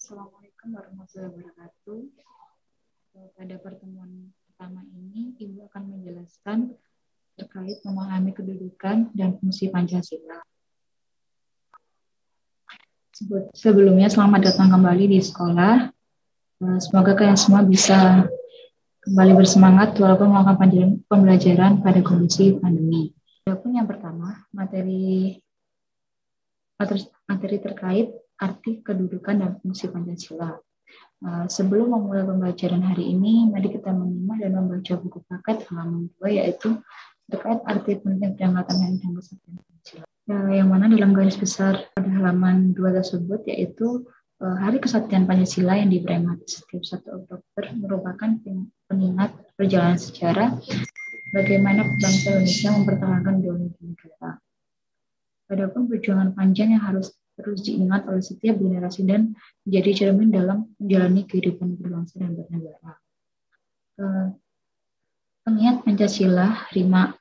Assalamualaikum warahmatullahi wabarakatuh. Pada pertemuan pertama ini, Ibu akan menjelaskan terkait memahami kedudukan dan fungsi Pancasila. Sebelumnya, selamat datang kembali di sekolah. Semoga kalian semua bisa kembali bersemangat walaupun melakukan pembelajaran pada kondisi pandemi. Adapun yang pertama, materi terkait arti kedudukan dan fungsi Pancasila. Sebelum memulai pembelajaran hari ini, mari kita menyimak dan membaca buku paket halaman 2, yaitu terkait arti penting peringatan Hari Kesaktian Pancasila. Yang mana dalam garis besar pada halaman 2 tersebut, yaitu Hari Kesaktian Pancasila yang diperingati setiap 1 Oktober merupakan pengingat perjalanan sejarah bagaimana bangsa Indonesia mempertahankan ideologi negara. Adapun perjuangan panjang yang harus terus diingat oleh setiap generasi dan menjadi cermin dalam menjalani kehidupan berbangsa dan bernegara. Pengingat Pancasila, Rima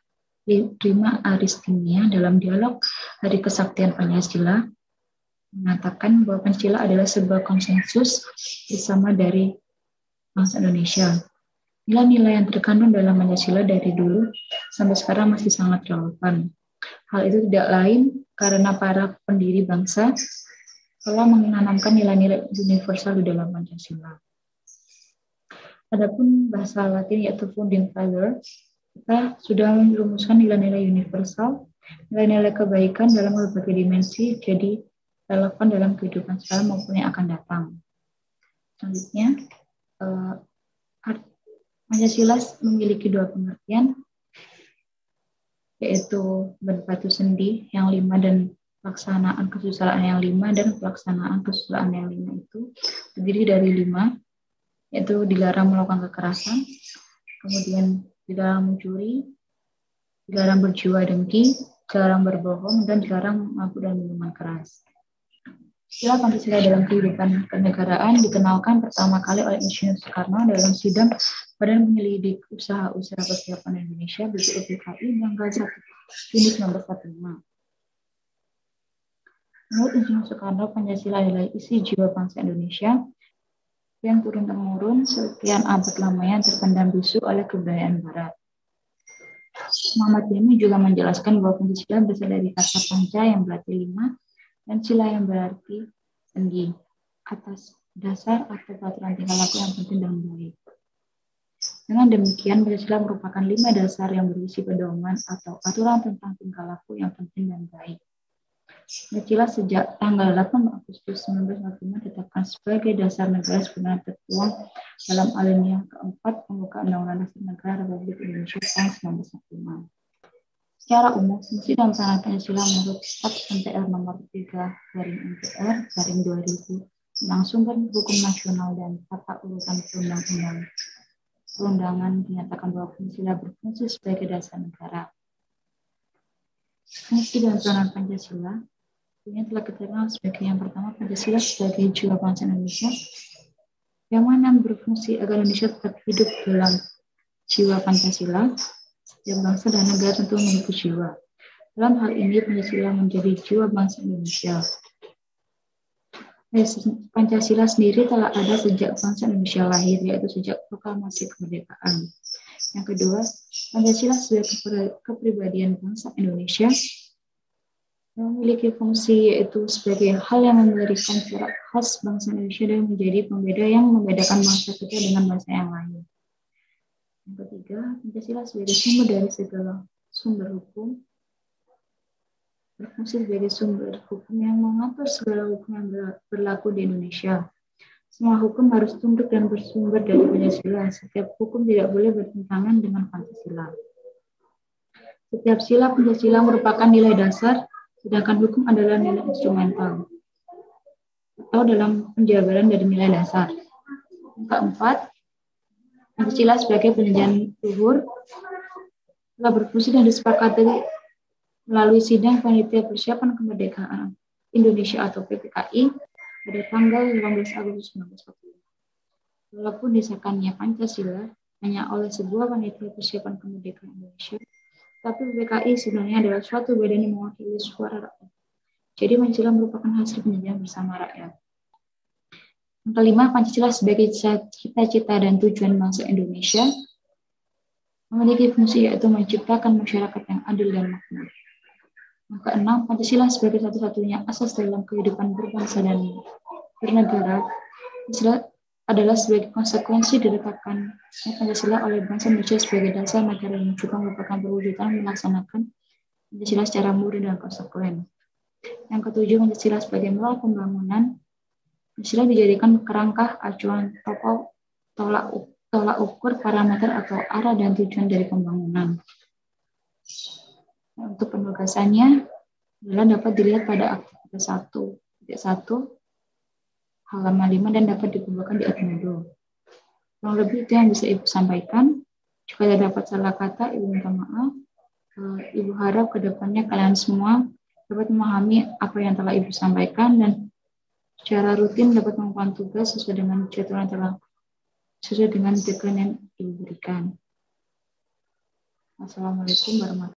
Aristinia dalam dialog Hari Kesaktian Pancasila mengatakan bahwa Pancasila adalah sebuah konsensus bersama dari bangsa Indonesia. Nilai-nilai yang terkandung dalam Pancasila dari dulu sampai sekarang masih sangat relevan. Hal itu tidak lain karena para pendiri bangsa telah menanamkan nilai-nilai universal di dalam Pancasila. Adapun bahasa Latin yaitu founding father, kita sudah merumuskan nilai-nilai universal, nilai-nilai kebaikan dalam berbagai dimensi, jadi relevan dalam kehidupan sekarang maupun yang akan datang. Selanjutnya, Pancasila memiliki 2 pengertian, yaitu berbatu sendi yang 5 dan pelaksanaan kesusilaan yang 5, dan pelaksanaan kesusilaan yang 5 itu terdiri dari 5, yaitu dilarang melakukan kekerasan, kemudian dilarang mencuri, dilarang berjiwa dengki, dilarang berbohong, dan dilarang mabuk dan minuman keras. Istilah Pancasila dalam kehidupan kenegaraan dikenalkan pertama kali oleh Insinyur Soekarno dalam sidang Badan Penyelidik Usaha-Usaha Persiapan Indonesia (BPUPKI) tanggal 1 Juni 1945. Menurut Insinyur Soekarno, Pancasila adalah isi jiwa bangsa Indonesia yang turun-temurun sekian abad lamanya terpendam bisu oleh kebudayaan Barat. Muhammad Yamin juga menjelaskan bahwa Pancasila berasal dari kata panca yang berarti 5 dan sila yang berarti sendi, atas dasar atau peraturan tingkah laku yang penting dan baik. Dengan demikian, Pancasila merupakan 5 dasar yang berisi pedoman atau aturan tentang tingkah laku yang penting dan baik. Pancasila sejak tanggal 8 Agustus 1945 ditetapkan sebagai dasar negara sebagaimana tertuang dalam alinea keempat pembukaan Undang-Undang Dasar Negara Republik Indonesia tahun 1945. Secara umum, fungsi dan peran Pancasila menurut Staf MPR nomor 3/MPR/2000 tentang sumber hukum nasional dan tata urutan perundangan dinyatakan bahwa Pancasila berfungsi sebagai dasar negara. Fungsi dan peran Pancasila ini telah kita kenal sebagai yang pertama, Pancasila sebagai jiwa bangsa Indonesia yang mana berfungsi agar Indonesia tetap hidup dalam jiwa Pancasila. Setiap bangsa dan negara tentu memiliki jiwa. Dalam hal ini, Pancasila menjadi jiwa bangsa Indonesia. Pancasila sendiri telah ada sejak bangsa Indonesia lahir, yaitu sejak proklamasi kemerdekaan. Yang kedua, Pancasila sebagai kepribadian bangsa Indonesia memiliki fungsi yaitu sebagai hal yang memberikan corak khas bangsa Indonesia dan menjadi pembeda yang membedakan bangsa kita dengan bangsa yang lain. Yang ketiga, Pancasila sebagai sumber dari segala sumber hukum, berfungsi sebagai sumber hukum yang mengatur segala hukum yang berlaku di Indonesia. Semua hukum harus tunduk dan bersumber dari Pancasila. Setiap hukum tidak boleh bertentangan dengan Pancasila. Setiap sila Pancasila merupakan nilai dasar, sedangkan hukum adalah nilai instrumental atau dalam penjabaran dari nilai dasar. Yang keempat, Pancasila sebagai penelitian luhur telah berfungsi dan disepakati melalui sidang Panitia Persiapan Kemerdekaan Indonesia atau PPKI pada tanggal 18 Agustus 1945. Walaupun disahkannya Pancasila hanya oleh sebuah Panitia Persiapan Kemerdekaan Indonesia, tapi PPKI sebenarnya adalah suatu badan yang mewakili suara rakyat. Jadi Pancasila merupakan hasil penelitian bersama rakyat. Yang kelima, Pancasila sebagai cita-cita dan tujuan bangsa Indonesia memiliki fungsi yaitu menciptakan masyarakat yang adil dan makmur. Yang keenam, Pancasila sebagai satu-satunya asas dalam kehidupan berbangsa dan bernegara. Pancasila adalah sebagai konsekuensi diletakkan Pancasila oleh bangsa Indonesia sebagai dasar negara yang juga merupakan perwujudan melaksanakan Pancasila secara murni dan konsekuen. Yang ketujuh, Pancasila sebagai moral pembangunan. Pancasila dijadikan kerangka acuan tolak ukur parameter atau arah dan tujuan dari pembangunan. Untuk penugasannya adalah dapat dilihat pada aktivitas 1.1 halaman 5 dan dapat dikumpulkan di Edmodo. Kurang lebih itu yang bisa Ibu sampaikan. Jika ada dapat salah kata, Ibu minta maaf. Ibu harap ke depannya kalian semua dapat memahami apa yang telah Ibu sampaikan dan secara rutin dapat melakukan tugas sesuai dengan jadwal yang telah sesuai dengan deadline yang Ibu berikan. Assalamualaikum warahmatullahi wabarakatuh.